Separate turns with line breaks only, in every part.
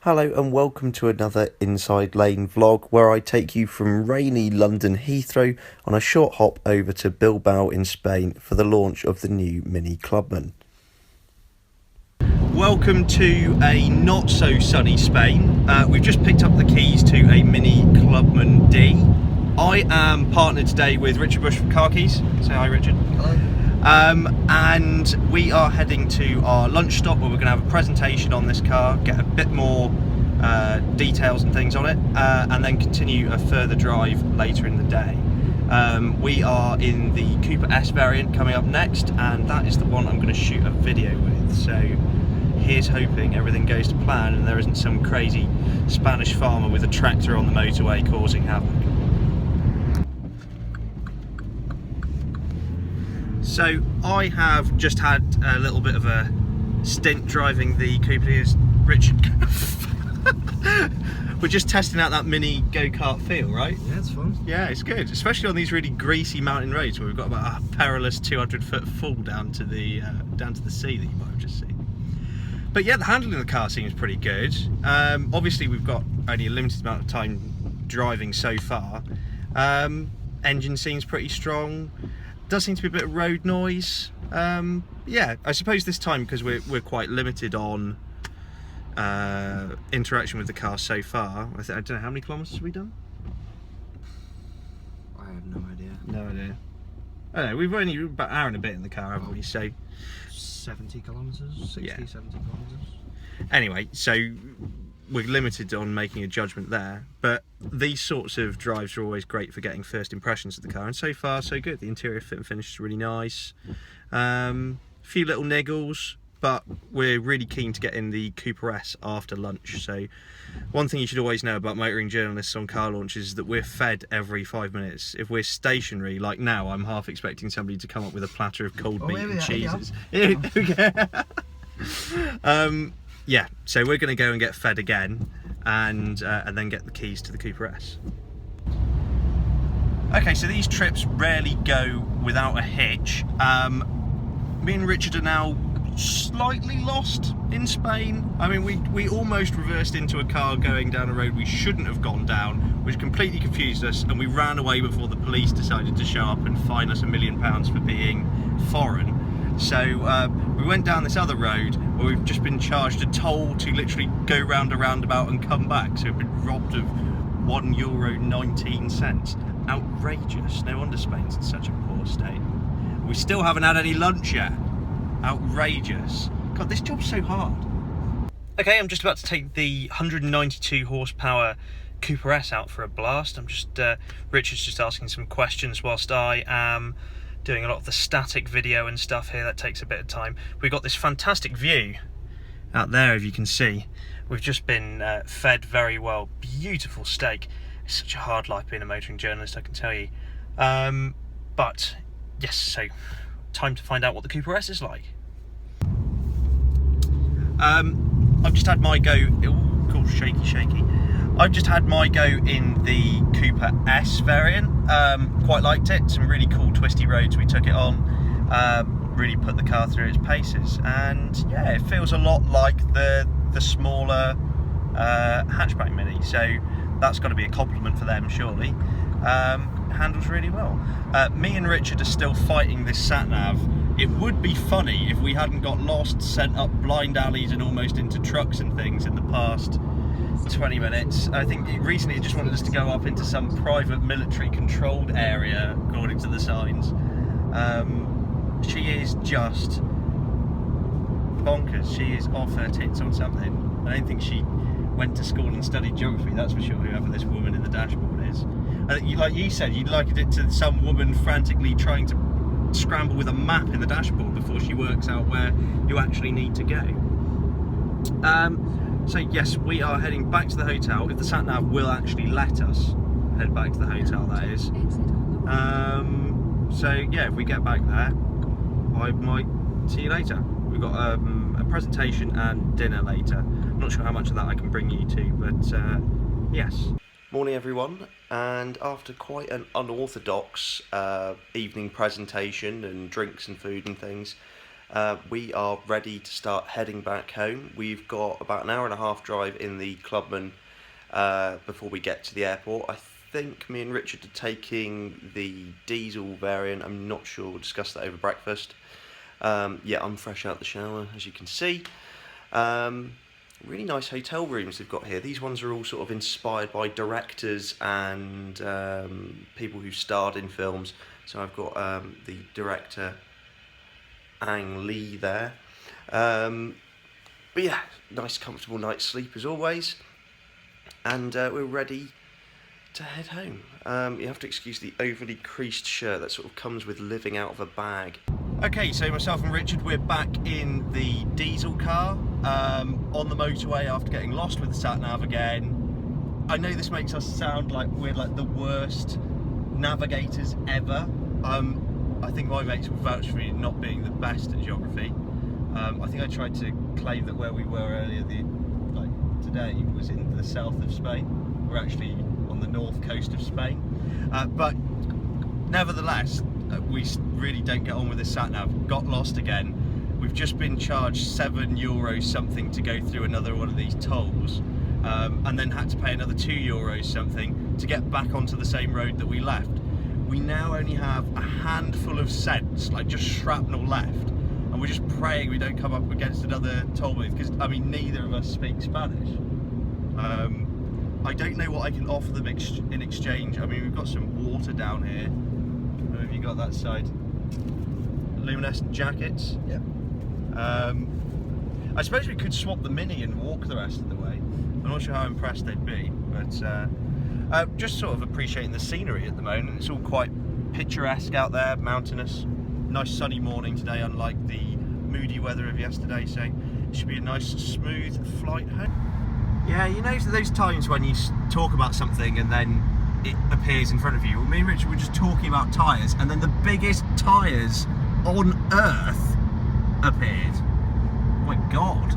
Hello and welcome to another Inside Lane vlog where I take you from rainy London Heathrow on a short hop over to Bilbao in Spain for the launch of the new Mini Clubman. Welcome to a not so sunny Spain. We've just picked up the keys to a Mini Clubman D. I am partnered today with Richard Bush from Car Keys. Say hi, Richard.
Hello.
And we are heading to our lunch stop where we're going to have a presentation on this car, get a bit more details and things on it, and then continue a further drive later in the day. We are in the Cooper S variant coming up next, and that is the one I'm going to shoot a video with. So here's hoping everything goes to plan and there isn't some crazy Spanish farmer with a tractor on the motorway causing havoc. So I have just had a little bit of a stint driving the Cooper. Here's Richard. We're just testing out that mini go-kart feel, right?
Yeah, it's fun.
Yeah, it's good, especially on these really greasy mountain roads where we've got about a perilous 200-foot fall down to the sea that you might have just seen. But yeah, the handling of the car seems pretty good. Obviously, we've got only a limited amount of time driving so far. Engine seems pretty strong. Does seem to be a bit of road noise. Yeah, I suppose this time because we're quite limited on interaction with the car so far. I don't know how many kilometres have we done.
I have no idea.
No idea. I don't know. We've only about an hour and a bit in the car, haven't we? So
70 kilometres, 60,
Yeah.
70 kilometres.
Anyway, so we're limited on making a judgment there, but these sorts of drives are always great for getting first impressions of the car, and so far so good. The interior fit and finish is really nice. A few little niggles, but we're really keen to get in the Cooper S after lunch. So one thing you should always know about motoring journalists on car launches is that we're fed every 5 minutes. If we're stationary, like now, I'm half expecting somebody to come up with a platter of cold meat and cheeses. Yeah, so we're going to go and get fed again, and then get the keys to the Cooper S. Okay, so these trips rarely go without a hitch. Me and Richard are now slightly lost in Spain. I mean, we almost reversed into a car going down a road we shouldn't have gone down, which completely confused us, and we ran away before the police decided to show up and fine us £1 million for being foreign. So we went down this other road where we've just been charged a toll to literally go round a roundabout and come back. So we've been robbed of €1.19. Outrageous. No wonder Spain's in such a poor state. We still haven't had any lunch yet. Outrageous. God, this job's so hard. Okay, I'm just about to take the 192 horsepower Cooper S out for a blast. Richard's just asking some questions whilst I am doing a lot of the static video and stuff here. That takes a bit of time. We've got this fantastic view out there, if you can see. We've just been fed very well. Beautiful steak. It's such a hard life being a motoring journalist, I can tell you. But yes, so time to find out what the Cooper S is like. I've just had my go. Ooh, cool, shaky. I've just had my go in the Cooper S variant. Quite liked it. Some really cool twisty roads we took it on. Really put the car through its paces, and yeah, it feels a lot like the smaller hatchback Mini. So that's got to be a compliment for them, surely. Handles really well. Me and Richard are still fighting this sat nav. It would be funny if we hadn't got lost, sent up blind alleys and almost into trucks and things in the past 20 minutes. I think recently it just wanted us to go up into some private military controlled area according to the signs. She is just bonkers. She is off her tits on something. I don't think she went to school and studied geography, that's for sure, whoever this woman in the dashboard is. Like you said, you'd liken it to some woman frantically trying to scramble with a map in the dashboard before she works out where you actually need to go. So yes, we are heading back to the hotel, if the sat-nav will actually let us head back to the hotel, that is. So yeah, if we get back there, I might see you later. We've got a presentation and dinner later. I'm not sure how much of that I can bring you to, but yes. Morning everyone, and after quite an unorthodox evening presentation and drinks and food and things, We are ready to start heading back home. We've got about an hour and a half drive in the Clubman before we get to the airport. I think me and Richard are taking the diesel variant. I'm not sure. We'll discuss that over breakfast. Yeah, I'm fresh out the shower, as you can see. Really nice hotel rooms they've got here. These ones are all sort of inspired by directors and people who starred in films. So I've got the director Ang Lee there. But yeah, nice comfortable night's sleep as always. And we're ready to head home. You have to excuse the overly creased shirt that sort of comes with living out of a bag. Okay, so myself and Richard, we're back in the diesel car on the motorway after getting lost with the sat-nav again. I know this makes us sound like we're like the worst navigators ever. I think my mates will vouch for me not being the best at geography. I think I tried to claim that where we were earlier today was in the south of Spain. We're actually on the north coast of Spain. But nevertheless, we really don't get on with this sat-nav. Got lost again. We've just been charged €7 something to go through another one of these tolls, and then had to pay another €2 something to get back onto the same road that we left. We now only have a handful of cents, like just shrapnel left, and we're just praying we don't come up against another toll booth, because I mean neither of us speak Spanish. I don't know what I can offer them in exchange. I mean, we've got some water down here. Where have you got that side? Luminescent jackets.
Yeah.
I suppose we could swap the Mini and walk the rest of the way. I'm not sure how impressed they'd be, but just sort of appreciating the scenery at the moment. It's all quite picturesque out there, mountainous. Nice sunny morning today, unlike the moody weather of yesterday, so it should be a nice smooth flight home. Yeah, you know those times when you talk about something and then it appears in front of you. Well, me and Richard were just talking about tyres, and then the biggest tyres on earth appeared. Oh my God.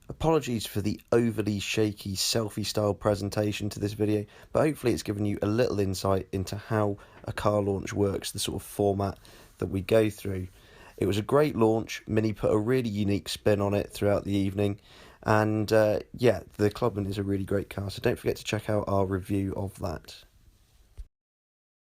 Apologies for the overly shaky selfie style presentation to this video, but hopefully it's given you a little insight into how a car launch works, the sort of format that we go through. It was a great launch. Mini put a really unique spin on it throughout the evening. And yeah, the Clubman is a really great car, so don't forget to check out our review of that.